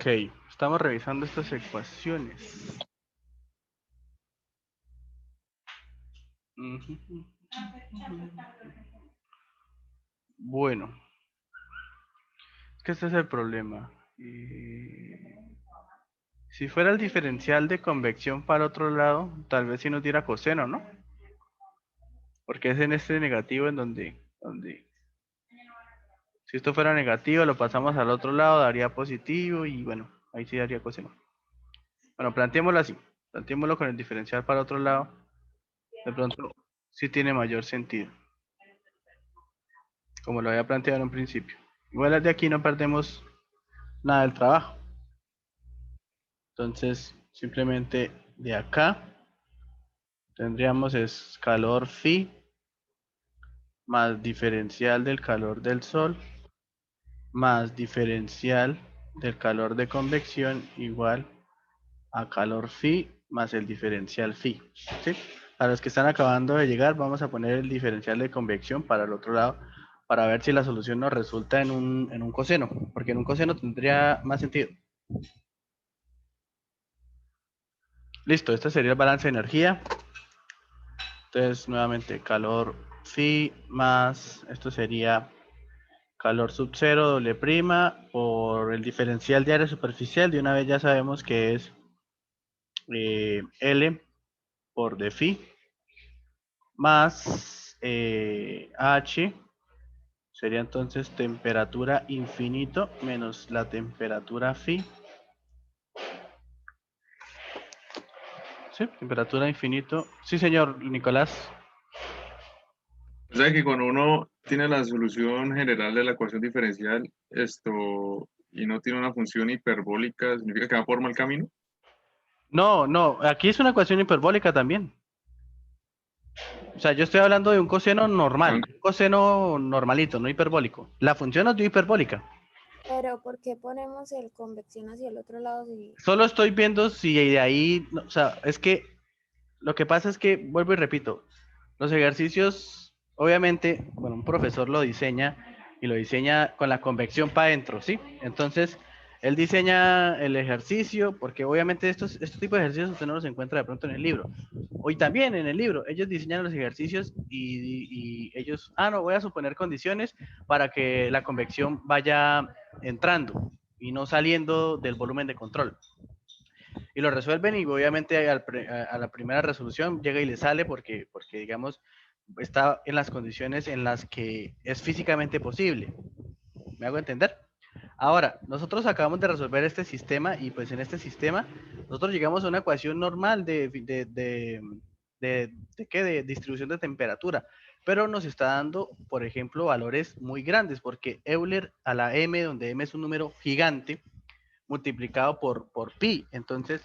Ok, estamos revisando estas ecuaciones. Ujú. Bueno, es que este es el problema. Si fuera el diferencial de convección para otro lado, tal vez si nos diera coseno, ¿no? Porque es en este negativo en donde si esto fuera negativo, lo pasamos al otro lado, daría positivo y bueno, ahí sí daría coseno. Bueno, planteémoslo así. Planteémoslo con el diferencial para otro lado. De pronto sí tiene mayor sentido, como lo había planteado en un principio. Igual de aquí no perdemos nada del trabajo. Entonces, simplemente de acá tendríamos es calor phi más diferencial del calor del sol más diferencial del calor de convección igual a calor phi más el diferencial phi. ¿Sí? A los que están acabando de llegar, vamos a poner el diferencial de convección para el otro lado para ver si la solución nos resulta en un coseno, porque en un coseno tendría más sentido. Listo, este sería el balance de energía. Entonces, nuevamente, calor phi más, esto sería calor sub 0 doble prima por el diferencial de área superficial. De una vez ya sabemos que es L por d phi más H sería entonces temperatura infinito menos la temperatura phi. Sí, temperatura infinito. Sí, señor Nicolás. O sea que cuando uno tiene la solución general de la ecuación diferencial, y no tiene una función hiperbólica, ¿significa que va por mal camino? No, no, aquí es una ecuación hiperbólica también. O sea, yo estoy hablando de un coseno normal, un coseno normalito, no hiperbólico. La función no es hiperbólica. Pero ¿por qué ponemos el convección hacia el otro lado si Solo estoy viendo si de ahí, o sea, es que lo que pasa es que, vuelvo y repito, los ejercicios, obviamente, bueno, un profesor lo diseña y lo diseña con la convección para adentro, ¿sí? Entonces, él diseña el ejercicio, porque obviamente este tipo de ejercicios usted no los encuentra de pronto en el libro. Hoy también en el libro, ellos diseñan los ejercicios y ellos, no, voy a suponer condiciones para que la convección vaya entrando y no saliendo del volumen de control y lo resuelven y obviamente a la primera resolución llega y le sale porque digamos está en las condiciones en las que es físicamente posible. ¿Me hago entender? Ahora, nosotros acabamos de resolver este sistema y pues en este sistema nosotros llegamos a una ecuación normal de distribución de temperatura, pero nos está dando, por ejemplo, valores muy grandes porque Euler a la m, donde m es un número gigante, multiplicado por pi. Entonces,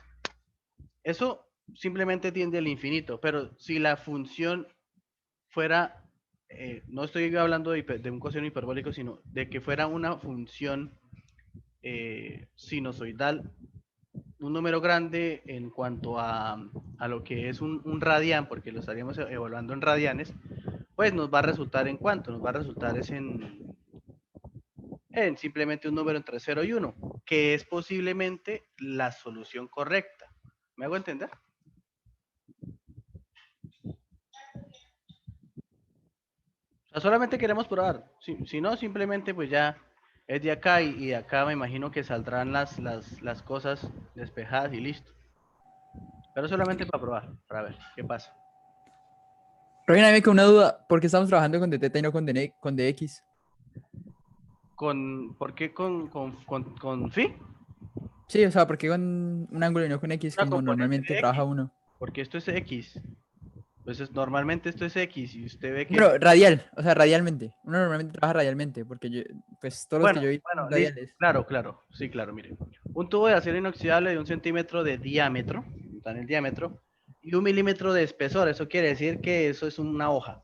eso simplemente tiende al infinito, pero si la función fuera, no estoy hablando de un coseno hiperbólico, sino de que fuera una función sinusoidal, un número grande en cuanto a lo que es un radián, porque lo estaríamos evaluando en radianes, pues nos va a resultar en cuánto, nos va a resultar es en simplemente un número entre 0 y 1, que es posiblemente la solución correcta. ¿Me hago entender? O sea, solamente queremos probar. Si no, simplemente pues ya es de acá y de acá me imagino que saldrán las cosas despejadas y listo. Pero solamente para probar, para ver qué pasa. Pero viene con una duda, ¿por qué estamos trabajando con dθ y no con dx? ¿Por qué con phi? Sí, o sea, ¿por qué con un ángulo y no con x Una como componente normalmente de trabaja X, uno? porque esto es X. Pues normalmente esto es X y usted ve que... Bueno, radial, o sea, radialmente. Uno normalmente trabaja radialmente, porque yo, pues todos los que Bueno, yo vi bueno, son listo. radiales. Claro, claro. Sí, claro, mire. Un tubo de acero inoxidable de 1 centímetro de diámetro, está en el diámetro, y 1 milímetro de espesor. Eso quiere decir que eso es una hoja.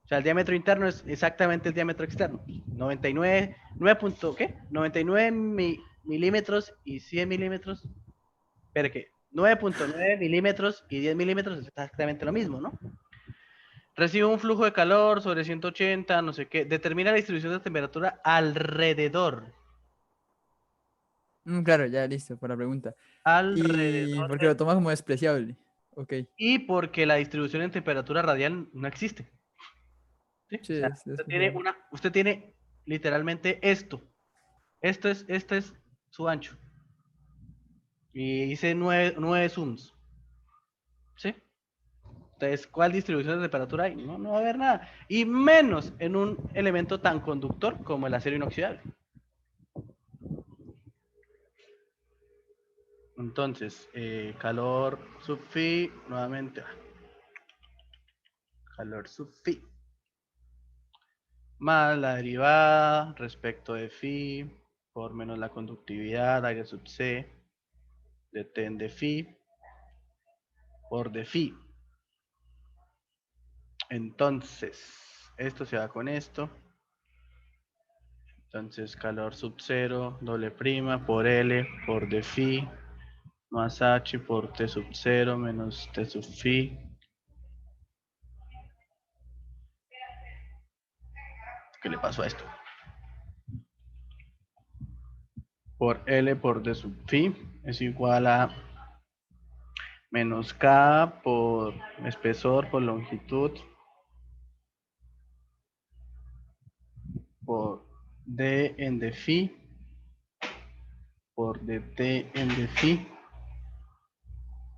O sea, el diámetro interno es exactamente el diámetro externo. 99, 9 punto, ¿qué? 99 milímetros y 100 milímetros. Pero que 9.9 milímetros y 10 milímetros es exactamente lo mismo, ¿no? Recibe un flujo de calor sobre 180, no sé qué. Determina la distribución de temperatura alrededor. Claro, ya listo, por la pregunta. Y alrededor porque lo tomas como despreciable. Ok, y porque la distribución en temperatura radial no existe. ¿Sí? O sí, sea, es despreciable. usted tiene literalmente esto. Este es su ancho. Y hice 9 zooms. ¿Sí? Entonces, ¿cuál distribución de temperatura hay? No, no va a haber nada. Y menos en un elemento tan conductor como el acero inoxidable. Entonces, calor sub phi, nuevamente, calor sub phi, más la derivada respecto de phi, por menos la conductividad, aire sub c, de ten de phi, por de phi. Entonces, esto se va con esto. Entonces, calor sub 0, doble prima, por L, por de phi, más H por T sub 0 menos T sub phi. ¿Qué le pasó a esto? Por L por D sub phi es igual a menos K por espesor por longitud por D en de phi por dt en de phi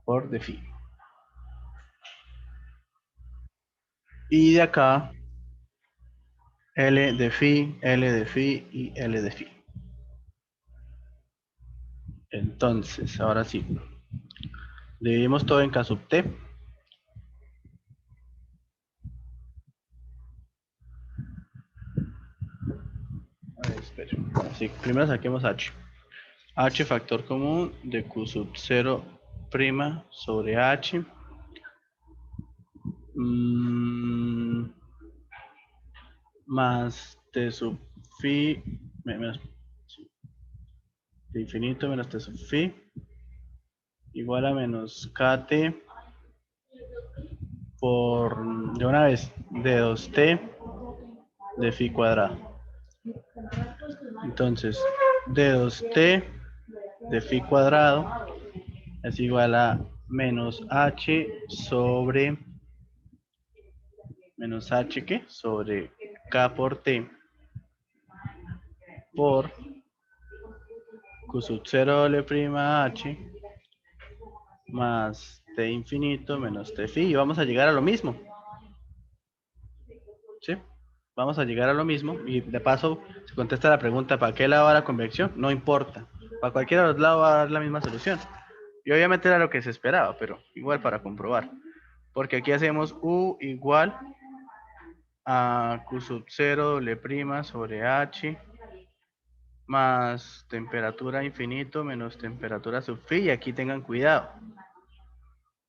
por de phi. Y de acá L de phi, L de phi y L de phi. Entonces, ahora sí. Dividimos todo en K sub T. A ver, espera. Sí, primero saquemos H. H factor común de Q sub 0 prima sobre H. Más T sub phi menos de infinito menos T sub phi igual a menos KT por de una vez de 2T de phi cuadrado. Entonces, de 2T de phi cuadrado es igual a menos H sobre menos H ¿qué? Sobre K por T por Q sub 0 doble prima H más T infinito menos T phi y vamos a llegar a lo mismo. ¿Sí? Vamos a llegar a lo mismo y de paso se contesta la pregunta ¿para qué lado va la convección? No importa. Para cualquiera de los lados va a dar la misma solución. Y obviamente era lo que se esperaba, pero igual para comprobar. Porque aquí hacemos U igual a Q sub 0 doble prima sobre H más temperatura infinito menos temperatura sub phi. Y aquí tengan cuidado.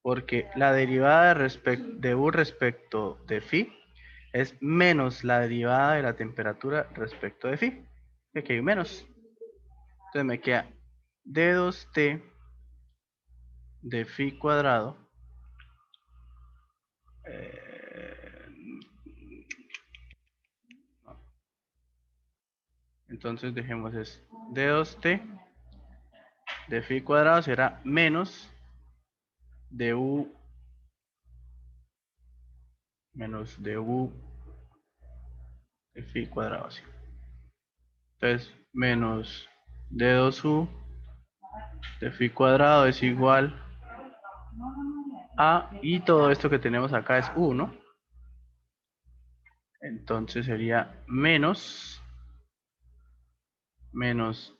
Porque la derivada de U respecto de phi es menos la derivada de la temperatura respecto de phi. Aquí hay menos. Entonces me queda D2T de phi cuadrado. Entonces dejemos es D2T de phi cuadrado será menos du menos du de phi cuadrado. Así. Entonces menos d2u de phi cuadrado es igual a, y todo esto que tenemos acá es u, ¿no? Entonces sería menos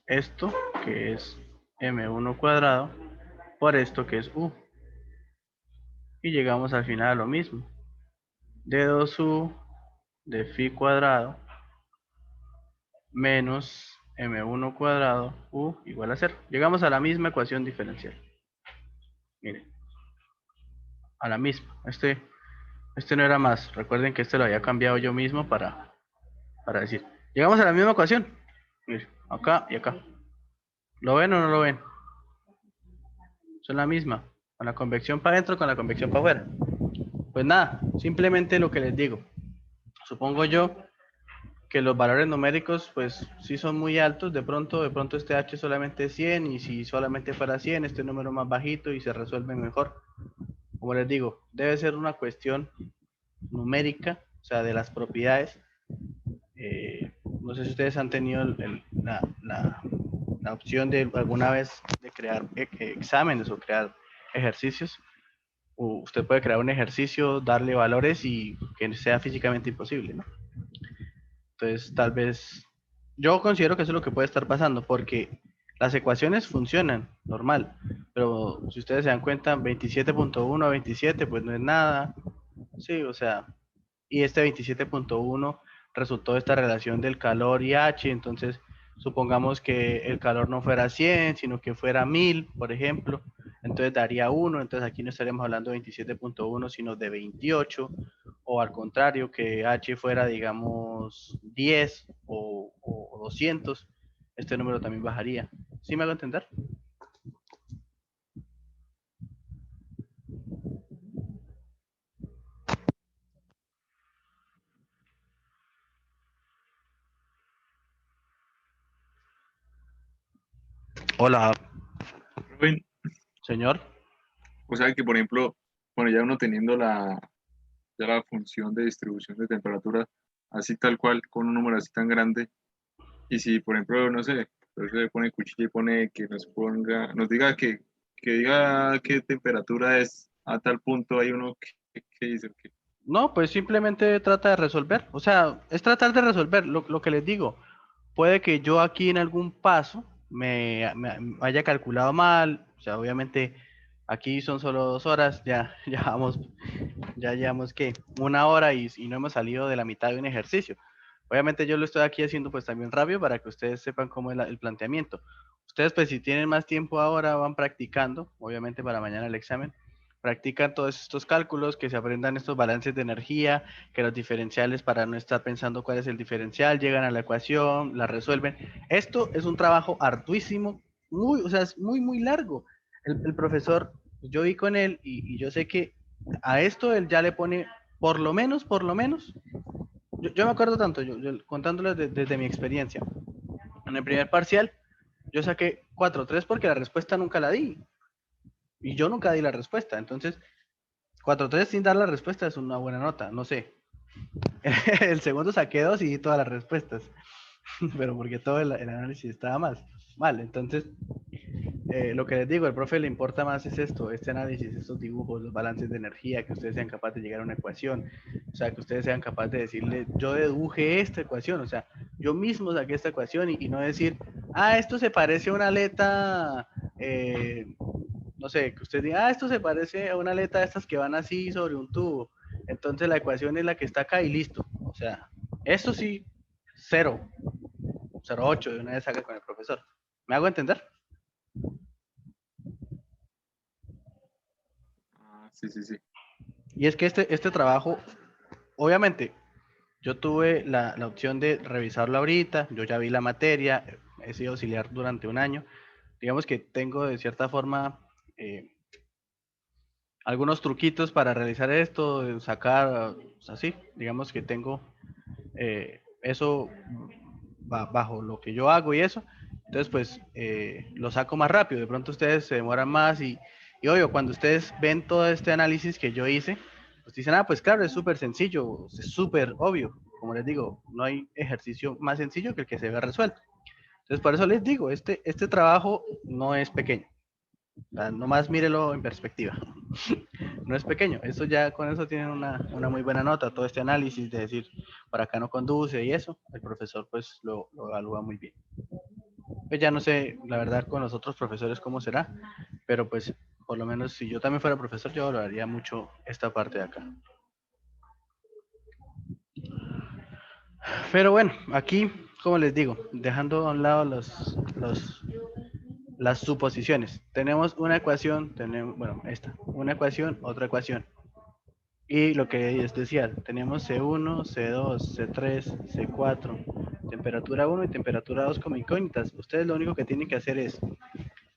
esto que es m1 cuadrado por esto que es u. Y llegamos al final a lo mismo. D2u de phi cuadrado menos m1 cuadrado u igual a 0. Llegamos a la misma ecuación diferencial. Miren, a la misma. Este no era más. Recuerden que este lo había cambiado yo mismo para decir. Llegamos a la misma ecuación. Miren, acá y acá. ¿Lo ven o no lo ven? Son la misma. Con la convección para adentro, con la convección para afuera. Pues nada, simplemente lo que les digo. Supongo yo que los valores numéricos pues sí son muy altos, de pronto este H solamente es 100 y si solamente fuera 100 este número más bajito y se resuelve mejor. Como les digo, debe ser una cuestión numérica, o sea, de las propiedades. No sé si ustedes han tenido la opción de alguna vez de crear exámenes o crear ejercicios. O usted puede crear un ejercicio, darle valores y que sea físicamente imposible, ¿no? Entonces, tal vez, yo considero que eso es lo que puede estar pasando, porque las ecuaciones funcionan normal, pero si ustedes se dan cuenta, 27.1 a 27, pues no es nada, sí, o sea, y este 27.1 resultó de esta relación del calor y H, entonces supongamos que el calor no fuera 100, sino que fuera 1000, por ejemplo, entonces daría 1, entonces aquí no estaríamos hablando de 27.1, sino de 28, o al contrario, que H fuera, digamos, 10 o 200, este número también bajaría. ¿Sí me hago entender? Hola, Rubén, señor. o sea que, por ejemplo, bueno, ya uno teniendo ya la función de distribución de temperatura así tal cual, con un número así tan grande, y si, por ejemplo, no sé, entonces le pone cuchilla y pone que nos diga que diga qué temperatura es a tal punto, hay uno que dice que No, pues simplemente trata de resolver. O sea, es tratar de resolver lo que les digo. Puede que yo aquí en algún paso me haya calculado mal. O sea, obviamente aquí son solo 2 horas. Ya, ya llevamos que 1 hora y no hemos salido de la mitad de un ejercicio. Obviamente yo lo estoy aquí haciendo pues también rápido para que ustedes sepan cómo es el planteamiento. Ustedes pues si tienen más tiempo ahora van practicando, obviamente para mañana el examen, practican todos estos cálculos, que se aprendan estos balances de energía, que los diferenciales para no estar pensando cuál es el diferencial, llegan a la ecuación, la resuelven. Esto es un trabajo arduísimo, o sea, es muy largo. El profesor, yo vi con él y yo sé que a esto él ya le pone por lo menos, yo me acuerdo tanto, yo contándoles desde mi experiencia. En el primer parcial, yo saqué 4.3 porque la respuesta nunca la di. Y yo nunca di la respuesta. Entonces, 4.3 sin dar la respuesta es una buena nota, no sé. El segundo saqué 2 y di todas las respuestas. Pero porque todo el análisis estaba mal. Entonces, lo que les digo, al profe le importa más es esto, este análisis, estos dibujos, los balances de energía, que ustedes sean capaces de llegar a una ecuación, o sea, que ustedes sean capaces de decirle, yo deduje esta ecuación, o sea, yo mismo saqué esta ecuación y no decir, esto se parece a una aleta, no sé, que usted diga, esto se parece a una aleta de estas que van así sobre un tubo, entonces la ecuación es la que está acá y listo, o sea, eso sí, 0.8 de una vez saca con el profesor. ¿Me hago entender? sí, sí, sí. Y es que este trabajo, obviamente, yo tuve la opción de revisarlo ahorita, yo ya vi la materia, he sido auxiliar durante un año. Digamos que tengo de cierta forma algunos truquitos para realizar esto, sacar, así, digamos que tengo eso bajo lo que yo hago y eso. Entonces, pues lo saco más rápido. De pronto ustedes se demoran más y obvio, cuando ustedes ven todo este análisis que yo hice, pues dicen, pues claro, es súper sencillo, es súper obvio. Como les digo, no hay ejercicio más sencillo que el que se vea resuelto. Entonces, por eso les digo, este trabajo no es pequeño. O sea, nomás mírelo en perspectiva. No es pequeño. Eso ya con eso tienen una muy buena nota. Todo este análisis de decir, para acá no conduce y eso, el profesor pues lo evalúa muy bien. Pues ya no sé, la verdad, con los otros profesores cómo será, pero pues por lo menos si yo también fuera profesor, yo valoraría mucho esta parte de acá. Pero bueno, aquí, como les digo, dejando a un lado las suposiciones. Tenemos una ecuación, bueno, una ecuación, otra ecuación. Y lo que les decía, tenemos C1, C2, C3, C4, temperatura 1 y temperatura 2 como incógnitas. Ustedes lo único que tienen que hacer es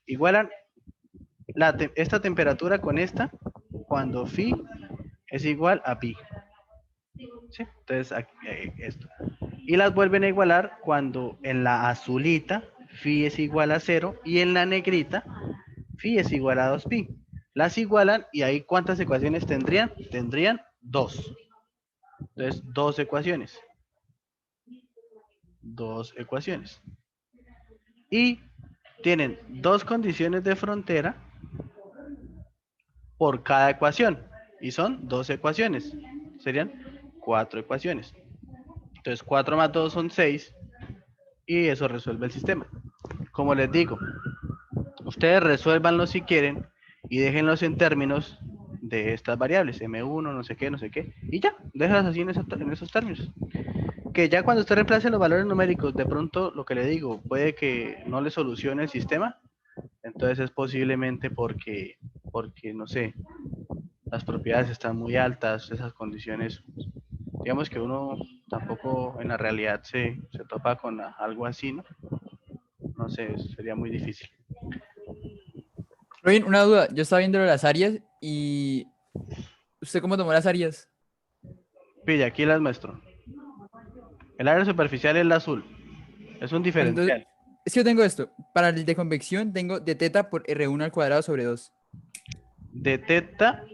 igualan esta temperatura con esta cuando phi es igual a pi. ¿Sí? Entonces, esto. y las vuelven a igualar cuando en la azulita phi es igual a 0 y en la negrita phi es igual a 2pi. Las igualan y ahí ¿cuántas ecuaciones tendrían? Tendrían 2. Entonces, dos ecuaciones. Dos ecuaciones. Y tienen dos condiciones de frontera por cada ecuación. Y son dos ecuaciones. Serían 4 ecuaciones. Entonces 4 más 2 son 6. Y eso resuelve el sistema. Como les digo, ustedes resuélvanlo si quieren y déjenlos en términos de estas variables. M1, no sé qué, no sé qué. Y ya, déjalas así en esos términos. Que ya cuando usted reemplace los valores numéricos, de pronto lo que le digo, puede que no le solucione el sistema. Entonces es posiblemente porque no sé, las propiedades están muy altas, esas condiciones, digamos que uno tampoco en la realidad se topa con algo así, ¿no? No sé, sería muy difícil. Robin, una duda. Yo estaba viendo las áreas y... ¿Usted cómo tomó las áreas? Pilla, aquí las muestro. El área superficial es la azul, es un Bueno, entonces, diferencial. es que yo tengo esto. Para el de convección tengo de teta por R1 al cuadrado sobre 2. De teta,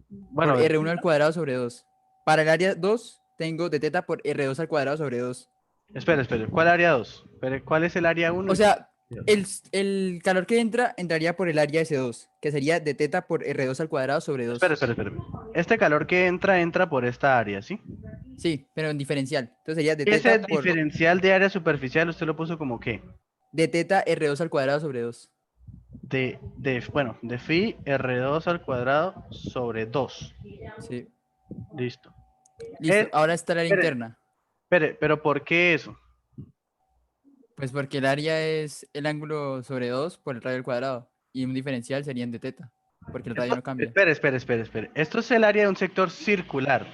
Por bueno, R1 al cuadrado sobre 2. Para el área 2 tengo de teta por R2 al cuadrado sobre 2. espera, ¿cuál área 2? ¿Cuál es el área 1? O sea, el calor que entraría por el área S2, que sería de teta por R2 al cuadrado sobre 2. Espera. Este calor que entra por esta área, ¿sí? Sí, pero en diferencial. Entonces sería de Ese teta por diferencial de área superficial, usted lo puso como qué? de teta R2 al cuadrado sobre 2. De phi R2 al cuadrado sobre 2. Sí. Listo. Listo. Ahora está el área Espere, interna. pero ¿por qué eso? Pues porque el área es el ángulo sobre 2 por el radio al cuadrado. Y un diferencial sería en de teta. Porque el radio no cambia. Espere. Esto es el área de un sector circular.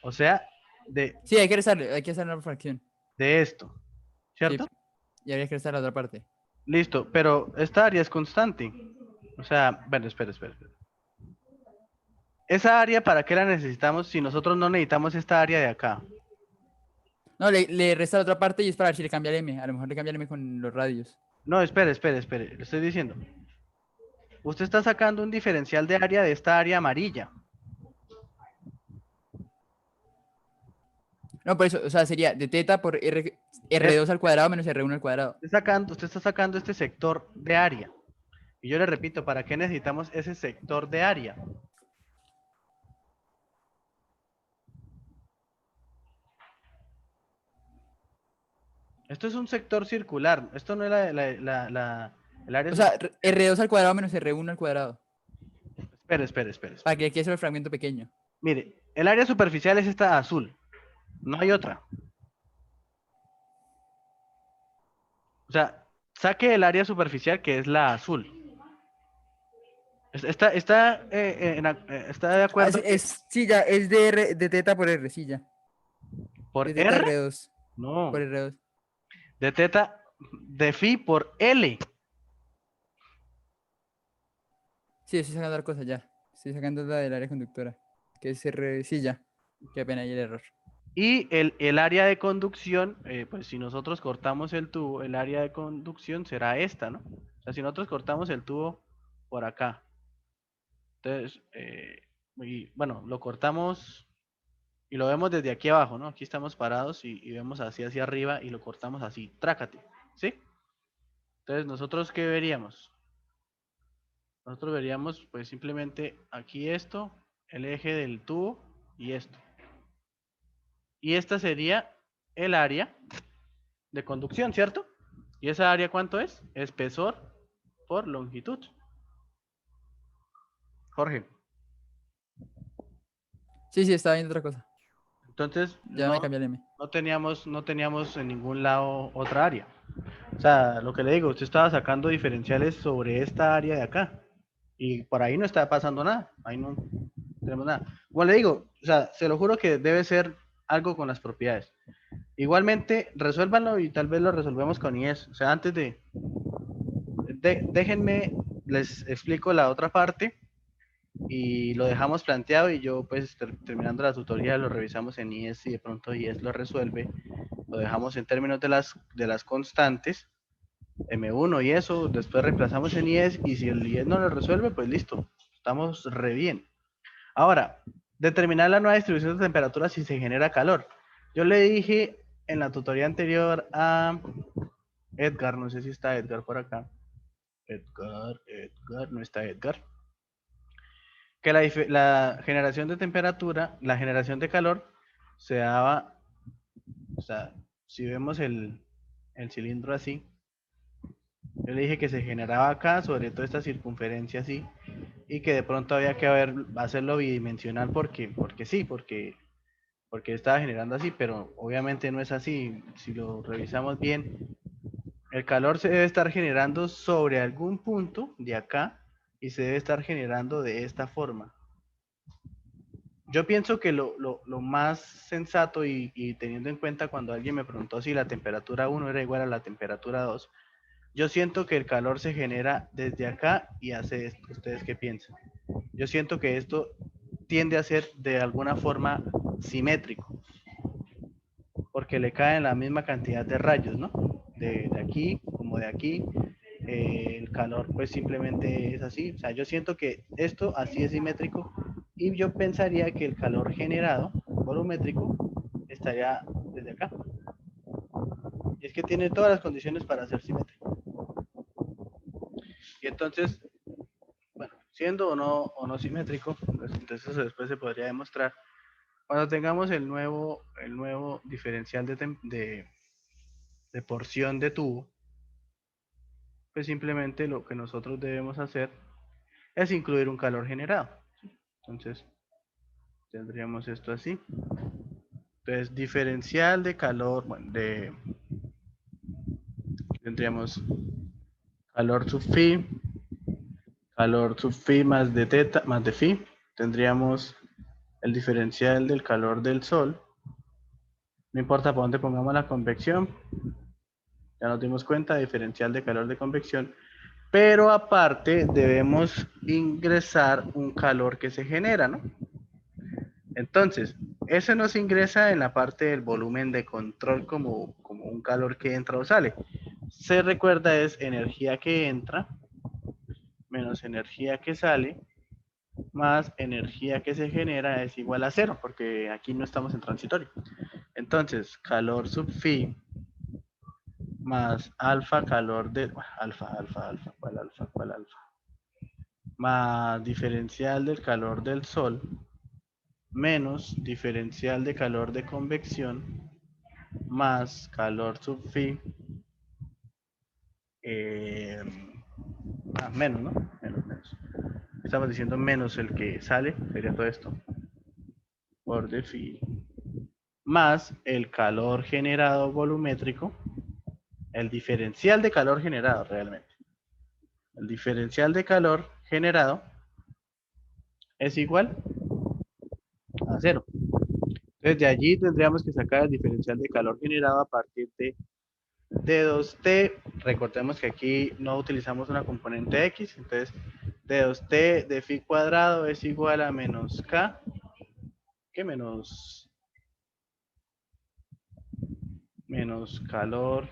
O sea, Sí, hay que restarle una fracción. de esto. Sí. ¿Cierto? Y habría que restar la otra parte. Listo, pero esta área es constante. O sea, bueno, espere. Esa área, ¿para qué la necesitamos si nosotros no necesitamos esta área de acá? No, le resta la otra parte y es para ver si le cambia el M. A lo mejor le cambia el M con los radios. No, espere. Le estoy diciendo. Usted está sacando un diferencial de área de esta área amarilla. No, por eso, o sea, sería de teta por R2 al cuadrado menos R1 al cuadrado. Usted está sacando este sector de área. Y yo le repito, ¿para qué necesitamos ese sector de área? Esto es un sector circular. Esto no es el área. O sea, R2 al cuadrado menos R1 al cuadrado. Espere. Para que quede solo el fragmento pequeño. Mire, el área superficial es esta azul. No hay otra. O sea, saque el área superficial que es la azul. Está de acuerdo Sí, ya, es de teta por R, sí, ya. por De teta R. R2. No, Por R2. de teta de phi por L. Sí, estoy sacando otra cosa ya. Estoy sacando la del área conductora. Que es R, sí, ya. Qué pena ahí el error. Y el área de conducción, pues si nosotros cortamos el tubo, el área de conducción será esta, ¿no? O sea, si nosotros cortamos el tubo por acá, entonces, y, bueno, lo cortamos y lo vemos desde aquí abajo, ¿no? Aquí estamos parados y vemos así hacia arriba y lo cortamos así, trácate, ¿sí? Entonces, ¿nosotros qué veríamos? Nosotros veríamos, pues simplemente aquí esto, el eje del tubo y esto. Y esta sería el área de conducción, ¿cierto? ¿Y esa área cuánto es? Espesor por longitud. Jorge. Sí, estaba viendo otra cosa. Entonces, Ya me cambié el M. no teníamos en ningún lado otra área. O sea, lo que le digo, usted estaba sacando diferenciales sobre esta área de acá. Y por ahí no está pasando nada. Ahí no tenemos nada. Como le digo, o sea, se lo juro que debe ser algo con las propiedades. Igualmente, resuélvanlo y tal vez lo resolvemos con IES. O sea, antes déjenme, les explico la otra parte y lo dejamos planteado y yo pues terminando la tutoría lo revisamos en IES y de pronto IES lo resuelve, lo dejamos en términos de las constantes, M1 y eso, después reemplazamos en IES y si el IES no lo resuelve, pues listo, estamos re bien. Ahora, determinar la nueva distribución de temperatura si se genera calor. Yo le dije en la tutoría anterior a Edgar, no sé si está Edgar por acá. Edgar, no está Edgar. Que la generación de temperatura, la generación de calor, se daba, o sea, si vemos el cilindro así, yo le dije que se generaba acá, sobre toda esta circunferencia así, y que de pronto había que hacerlo bidimensional porque sí, porque estaba generando así, pero obviamente no es así. Si lo revisamos bien, el calor se debe estar generando sobre algún punto de acá y se debe estar generando de esta forma. Yo pienso que lo más sensato y teniendo en cuenta cuando alguien me preguntó si la temperatura 1 era igual a la temperatura 2, yo siento que el calor se genera desde acá y hace esto. ¿Ustedes qué piensan? Yo siento que esto tiende a ser de alguna forma simétrico, porque le caen la misma cantidad de rayos, ¿no? De aquí como de aquí. El calor pues simplemente es así. O sea, yo siento que esto así es simétrico y yo pensaría que el calor generado, volumétrico, estaría desde acá. Y es que tiene todas las condiciones para ser simétrico. Y entonces, bueno, siendo o no simétrico, pues entonces después se podría demostrar. Cuando tengamos el nuevo diferencial de porción de tubo, pues simplemente lo que nosotros debemos hacer es incluir un calor generado. Entonces, tendríamos esto así. Entonces, diferencial de calor, bueno, tendríamos calor sub phi, calor sub phi más de teta, más de phi. Tendríamos el diferencial del calor del sol. No importa por dónde pongamos la convección. Ya nos dimos cuenta, diferencial de calor de convección. Pero aparte debemos ingresar un calor que se genera, ¿no? Entonces, ese no se ingresa en la parte del volumen de control como un calor que entra o sale. Se recuerda es energía que entra menos energía que sale más energía que se genera es igual a cero, porque aquí no estamos en transitorio. Entonces, calor sub phi más alfa calor de alfa, ¿cuál alfa? Más diferencial del calor del sol menos diferencial de calor de convección más calor sub phi menos, ¿no? Menos. Estamos diciendo menos el que sale, sería todo esto, por de phi, más el calor generado volumétrico, el diferencial de calor generado realmente. El diferencial de calor generado es igual a cero. Entonces de allí tendríamos que sacar el diferencial de calor generado a partir de D2T. Recordemos que aquí no utilizamos una componente X, entonces D2T de phi cuadrado es igual a menos K, que menos calor,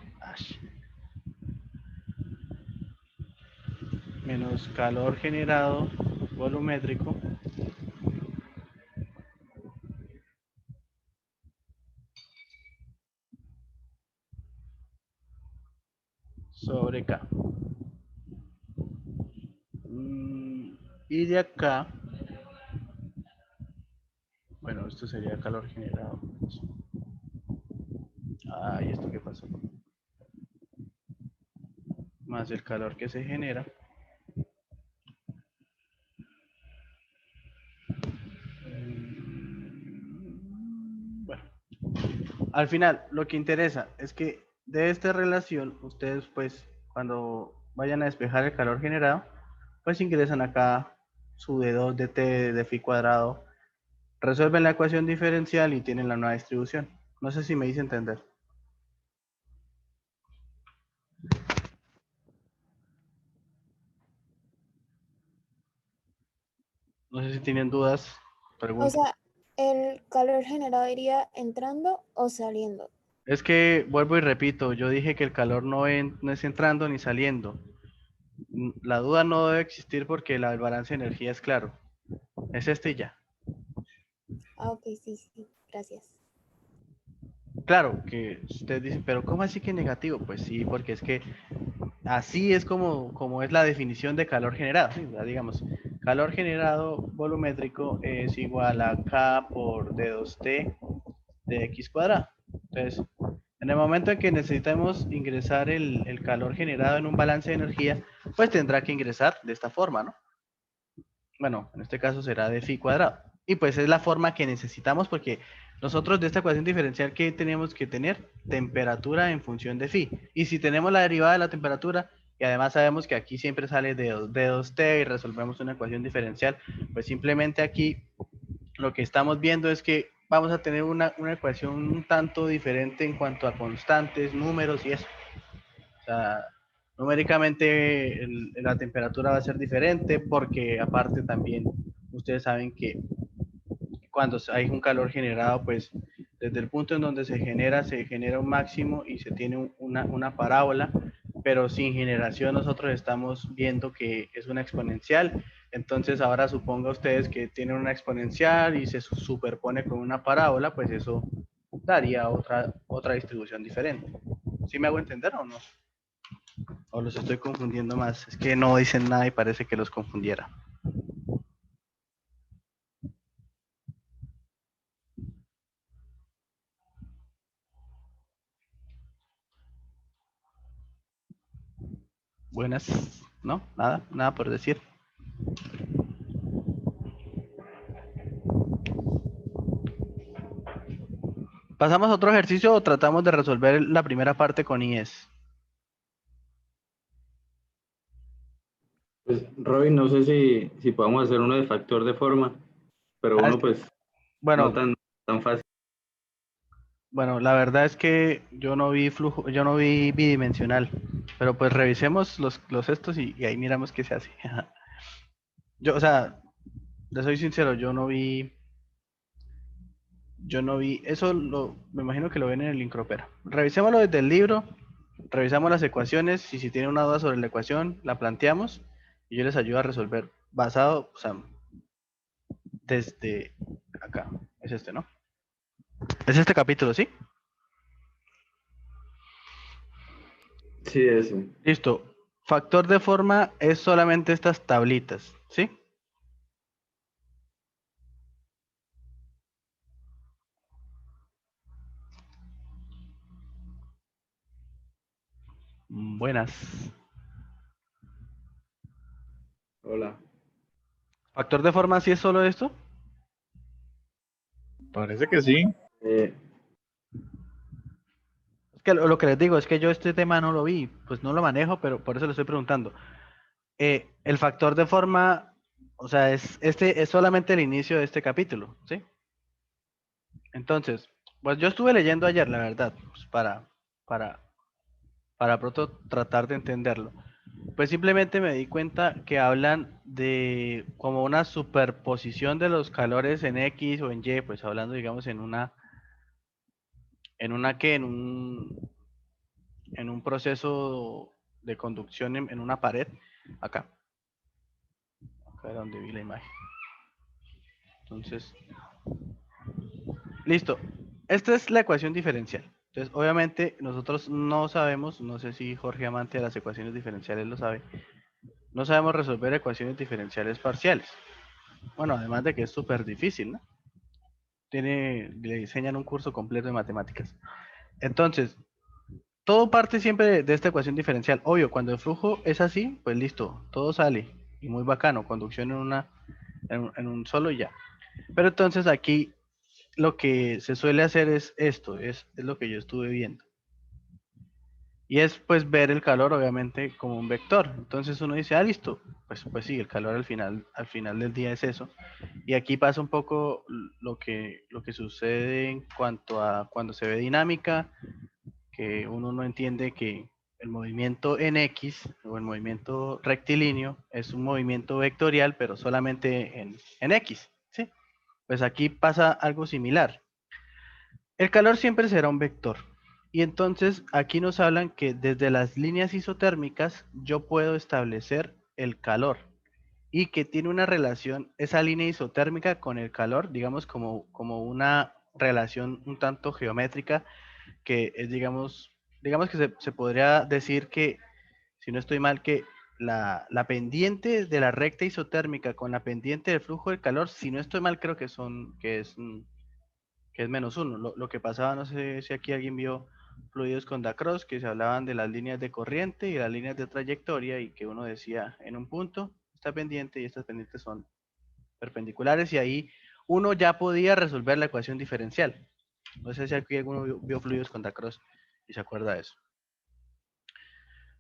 menos calor generado volumétrico sobre K. Y de acá, bueno, esto sería calor generado. ¿Y esto qué pasó? Más el calor que se genera. Bueno, al final, lo que interesa es que de esta relación, ustedes pues cuando vayan a despejar el calor generado, pues ingresan acá su D2 de T de phi cuadrado, resuelven la ecuación diferencial y tienen la nueva distribución. No sé si me hice entender. No sé si tienen dudas, O pregunten. sea, ¿el calor generado iría entrando o saliendo? Es que vuelvo y repito, yo dije que el calor no es entrando ni saliendo. La duda no debe existir porque el balance de energía es claro. Es este y ya. Ah, ok, sí, sí, gracias. Claro que ustedes dicen, pero ¿cómo así que negativo? Pues sí, porque es que así es como es la definición de calor generado. ¿Sí? O sea, digamos, calor generado volumétrico es igual a K por D2T de X cuadrado. Entonces, en el momento en que necesitamos ingresar el calor generado en un balance de energía, pues tendrá que ingresar de esta forma, ¿no? Bueno, en este caso será de phi cuadrado. Y pues es la forma que necesitamos porque nosotros de esta ecuación diferencial que tenemos que tener temperatura en función de phi. Y si tenemos la derivada de la temperatura y además sabemos que aquí siempre sale de 2t y resolvemos una ecuación diferencial, pues simplemente aquí lo que estamos viendo es que vamos a tener una ecuación un tanto diferente en cuanto a constantes, números y eso. O sea, numéricamente la temperatura va a ser diferente porque aparte también ustedes saben que cuando hay un calor generado, pues desde el punto en donde se genera un máximo y se tiene una parábola, pero sin generación nosotros estamos viendo que es una exponencial. Entonces ahora suponga ustedes que tienen una exponencial y se superpone con una parábola, pues eso daría otra distribución diferente. ¿Sí me hago entender o no? ¿O los estoy confundiendo más? Es que no dicen nada y parece que los confundiera. Buenas. ¿No? Nada por decir. ¿Pasamos a otro ejercicio o tratamos de resolver la primera parte con IES? Pues, Robin, no sé si podemos hacer uno de factor de forma, pero Ah, uno pues no bueno, tan fácil. bueno, la verdad es que yo no vi flujo, yo no vi bidimensional, pero pues revisemos los estos y ahí miramos qué se hace. Yo, o sea, le soy sincero, yo no vi, eso me imagino que lo ven en el Incropera. Revisémoslo desde el libro, revisamos las ecuaciones y si tienen una duda sobre la ecuación, la planteamos y yo les ayudo a resolver basado, o sea, desde acá. Es este, ¿no? Es este capítulo, ¿sí? Sí, eso. Listo. Factor de forma es solamente estas tablitas, ¿sí? Buenas. Hola. ¿Factor de forma sí es solo esto? Parece que sí. Eh, Es que lo que les digo es que yo este tema no lo vi, pues no lo manejo, pero por eso le estoy preguntando. El factor de forma, o sea, este es solamente el inicio de este capítulo, ¿sí? Entonces, pues yo estuve leyendo ayer, la verdad, pues para, para pronto tratar de entenderlo. Pues simplemente me di cuenta que hablan de como una superposición de los calores en X o en Y, pues hablando, digamos, en un proceso de conducción en una pared, acá era donde vi la imagen. Entonces, listo. Esta es la ecuación diferencial. Entonces, obviamente, nosotros no sabemos, no sé si Jorge Amante de las ecuaciones diferenciales lo sabe, no sabemos resolver ecuaciones diferenciales parciales. Bueno, además de que es súper difícil, ¿no? Le diseñan un curso completo de matemáticas. Entonces, todo parte siempre de esta ecuación diferencial. Obvio, cuando el flujo es así, pues listo, todo sale. Y muy bacano, conducción en un solo y ya. Pero entonces aquí lo que se suele hacer es esto, es lo que yo estuve viendo. Y es pues ver el calor obviamente como un vector. Entonces uno dice, ah, listo, pues sí, el calor al final del día es eso. Y aquí pasa un poco lo que sucede en cuanto a cuando se ve dinámica, que uno no entiende que el movimiento en X o el movimiento rectilíneo es un movimiento vectorial, pero solamente en X, ¿sí? Pues aquí pasa algo similar. El calor siempre será un vector. Y entonces aquí nos hablan que desde las líneas isotérmicas yo puedo establecer el calor y que tiene una relación esa línea isotérmica con el calor, digamos como una relación un tanto geométrica que es, digamos que se podría decir que, si no estoy mal, que la pendiente de la recta isotérmica con la pendiente del flujo del calor, si no estoy mal, creo que que es -1. Lo que pasaba, no sé si aquí alguien vio fluidos con Dacross, que se hablaban de las líneas de corriente y las líneas de trayectoria, y que uno decía en un punto está pendiente y estas pendientes son perpendiculares, y ahí uno ya podía resolver la ecuación diferencial. No sé si aquí alguno vio fluidos con Dacross y se acuerda de eso.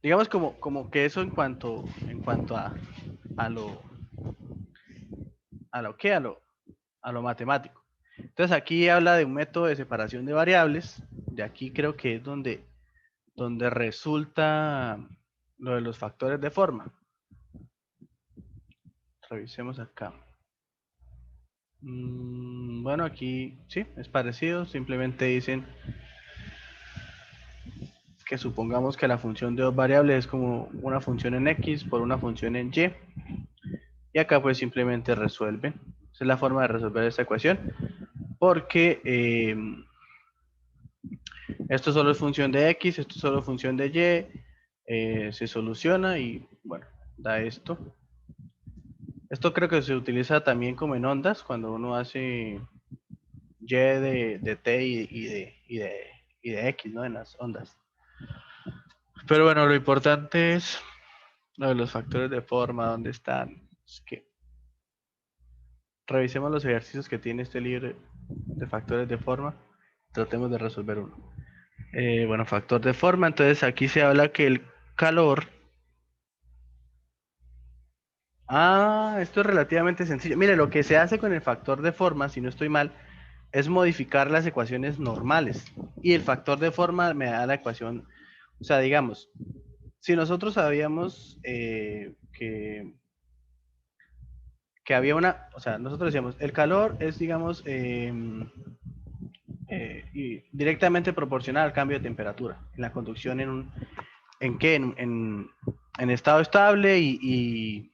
Digamos como que eso en cuanto a lo a lo que a lo matemático. Entonces aquí habla de un método de separación de variables. De aquí creo que es donde resulta lo de los factores de forma. Revisemos acá. Bueno, aquí sí, es parecido. Simplemente dicen que supongamos que la función de dos variables es como una función en X por una función en Y. Y acá pues simplemente resuelven. Esa es la forma de resolver esta ecuación. Porque esto solo es función de X, esto solo es función de Y. Se soluciona y bueno, da esto. Esto creo que se utiliza también como en ondas, cuando uno hace Y de T y de X, ¿no? En las ondas. Pero bueno, lo importante es lo de los factores de forma, dónde están. Es que revisemos los ejercicios que tiene este libro de factores de forma. Tratemos de resolver uno. Bueno, factor de forma, entonces aquí se habla que el calor. Esto es relativamente sencillo. Mire, lo que se hace con el factor de forma, si no estoy mal, es modificar las ecuaciones normales. Y el factor de forma me da la ecuación, o sea, digamos, si nosotros sabíamos que había una, o sea, nosotros decíamos, el calor es, digamos, y directamente proporcional al cambio de temperatura en la conducción ¿en qué? En estado estable y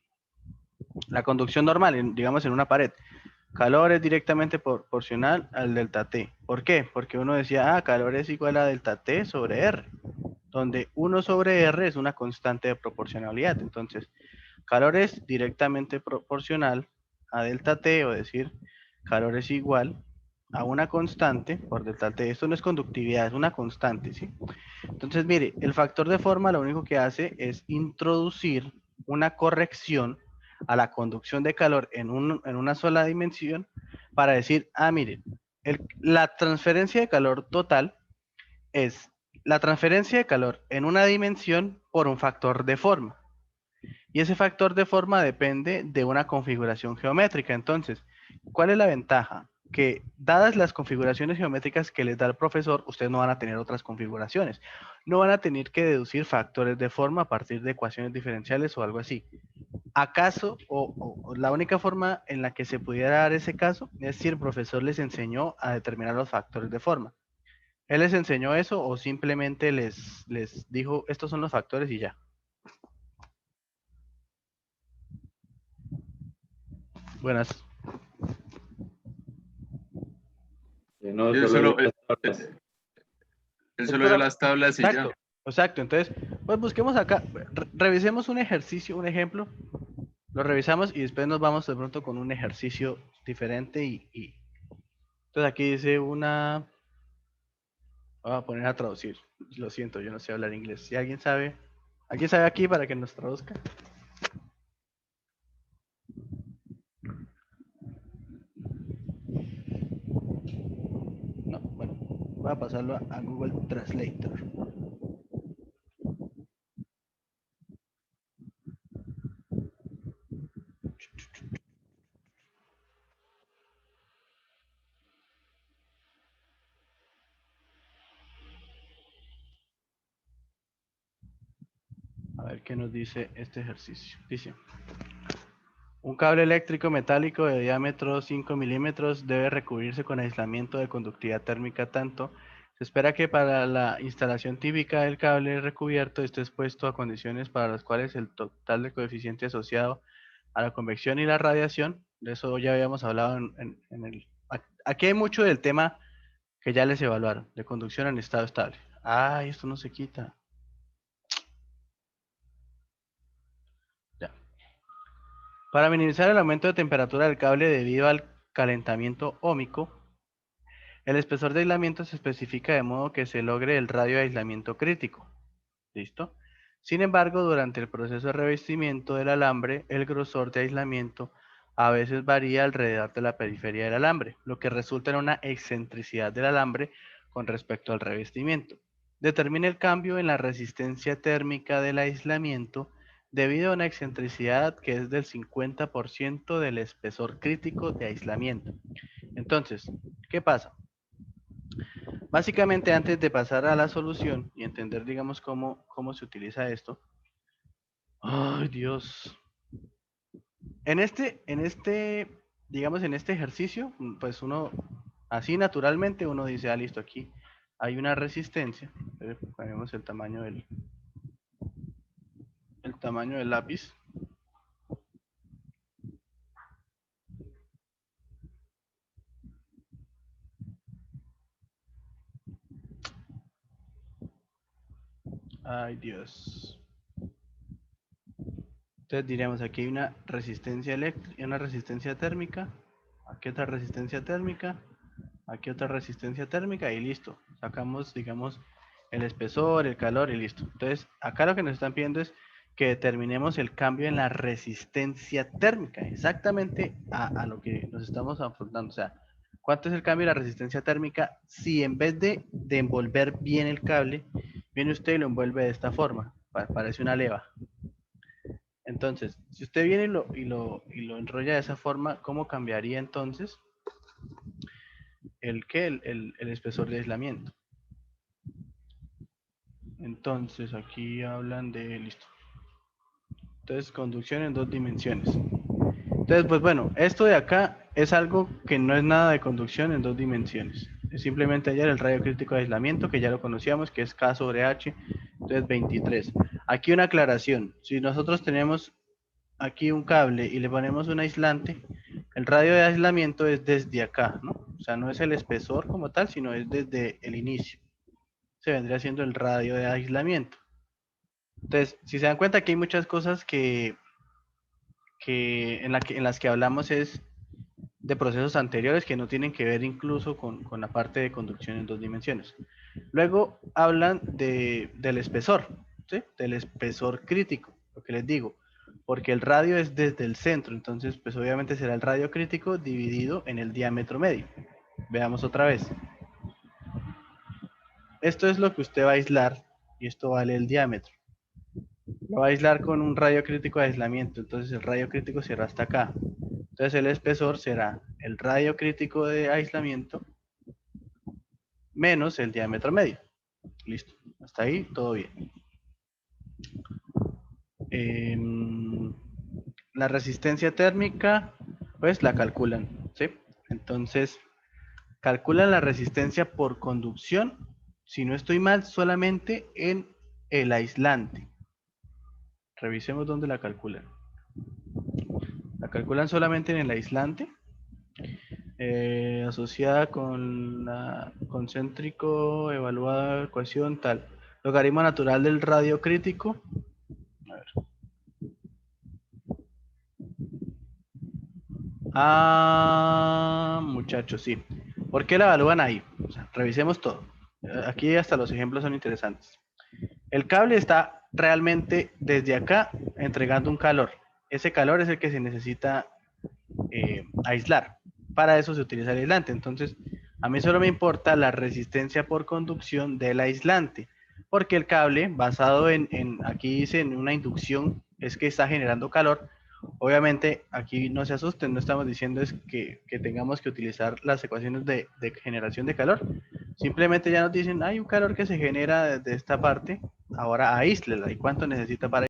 la conducción normal, digamos, en una pared. Calor es directamente proporcional al delta T. ¿Por qué? Porque uno decía, calor es igual a delta T sobre R, donde 1 sobre R es una constante de proporcionalidad. Entonces, calor es directamente proporcional a delta T, o decir, calor es igual a una constante por delta T. Esto no es conductividad, es una constante, ¿sí? Entonces, mire, el factor de forma lo único que hace es introducir una corrección a la conducción de calor en una sola dimensión para decir, miren, la transferencia de calor total es la transferencia de calor en una dimensión por un factor de forma. Y ese factor de forma depende de una configuración geométrica. Entonces, ¿cuál es la ventaja? Que dadas las configuraciones geométricas que les da el profesor, ustedes no van a tener otras configuraciones. No van a tener que deducir factores de forma a partir de ecuaciones diferenciales o algo así. ¿Acaso o la única forma en la que se pudiera dar ese caso es si el profesor les enseñó a determinar los factores de forma? ¿Él les enseñó eso o simplemente les dijo estos son los factores y ya? Buenas. No, Y él solo dio solo, las tablas. él solo dio las tablas y ya. Exacto, exacto. Entonces, pues busquemos acá, revisemos un ejercicio, un ejemplo, lo revisamos y después nos vamos de pronto con un ejercicio diferente entonces aquí dice voy a poner a traducir. Lo siento, yo no sé hablar inglés. Si alguien sabe aquí para que nos traduzca. No, bueno, voy a pasarlo a Google Translator. ver qué nos dice este ejercicio. Dice, un cable eléctrico metálico de diámetro 5 milímetros debe recubrirse con aislamiento de conductividad térmica tanto. Se espera que para la instalación típica del cable recubierto esté expuesto a condiciones para las cuales el total de coeficiente asociado a la convección y la radiación, de eso ya habíamos hablado en el... Aquí hay mucho del tema que ya les evaluaron, de conducción en estado estable. Ay, esto no se quita. Ya. Para minimizar el aumento de temperatura del cable debido al calentamiento óhmico, el espesor de aislamiento se especifica de modo que se logre el radio de aislamiento crítico. ¿Listo? Sin embargo, durante el proceso de revestimiento del alambre, el grosor de aislamiento a veces varía alrededor de la periferia del alambre, lo que resulta en una excentricidad del alambre con respecto al revestimiento. Determina el cambio en la resistencia térmica del aislamiento debido a una excentricidad que es del 50% del espesor crítico de aislamiento. Entonces, ¿qué pasa? Básicamente, antes de pasar a la solución y entender, digamos, cómo se utiliza esto. ¡Ay, Dios! Digamos, en este ejercicio, pues uno, así naturalmente, uno dice, ah, listo, aquí hay una resistencia. Ponemos el tamaño del lápiz. Ay, Dios. Entonces diríamos, aquí hay una resistencia eléctrica, una resistencia térmica, aquí otra resistencia térmica, aquí otra resistencia térmica y listo. Sacamos, digamos, el espesor, el calor y listo. Entonces, acá lo que nos están pidiendo es que determinemos el cambio en la resistencia térmica, exactamente a lo que nos estamos afrontando. O sea, ¿cuánto es el cambio de la resistencia térmica si en vez de envolver bien el cable, viene usted y lo envuelve de esta forma? Parece una leva. Entonces, si usted viene y lo enrolla de esa forma, ¿cómo cambiaría entonces el espesor de aislamiento? Entonces, aquí hablan de, listo. Entonces, conducción en 2 dimensiones. Entonces, pues bueno, esto de acá es algo que no es nada de conducción en 2 dimensiones. Es simplemente hallar el radio crítico de aislamiento, que ya lo conocíamos, que es K sobre H, entonces 23. Aquí una aclaración. Si nosotros tenemos aquí un cable y le ponemos un aislante, el radio de aislamiento es desde acá, ¿no? O sea, no es el espesor como tal, sino es desde el inicio. Se vendría siendo el radio de aislamiento. Entonces, si se dan cuenta, aquí hay muchas cosas en las que hablamos es de procesos anteriores que no tienen que ver incluso con la parte de conducción en 2 dimensiones. Luego hablan del espesor, ¿sí? Del espesor crítico, lo que les digo, porque el radio es desde el centro, entonces pues obviamente será el radio crítico dividido en el diámetro medio. Veamos otra vez. Esto es lo que usted va a aislar y esto vale el diámetro. Lo va a aislar con un radio crítico de aislamiento, entonces el radio crítico será hasta acá. Entonces el espesor será el radio crítico de aislamiento menos el diámetro medio. Listo, hasta ahí todo bien. La resistencia térmica, pues la calculan, ¿sí? Entonces, calculan la resistencia por conducción, si no estoy mal, solamente en el aislante. Revisemos dónde la calculan. La calculan solamente en el aislante, asociada con la concéntrico, evaluada ecuación tal. Logaritmo natural del radio crítico. A ver. Ah, muchachos, sí. ¿Por qué la evalúan ahí? O sea, revisemos todo. Aquí hasta los ejemplos son interesantes. El cable está realmente desde acá entregando un calor. Ese calor es el que se necesita aislar. Para eso se utiliza el aislante. Entonces, a mí solo me importa la resistencia por conducción del aislante. Porque el cable, basado aquí dice en una inducción, es que está generando calor. Obviamente, aquí no se asusten, no estamos diciendo es que tengamos que utilizar las ecuaciones de generación de calor. Simplemente ya nos dicen, hay un calor que se genera desde esta parte, ahora aíslela. ¿Y cuánto necesita para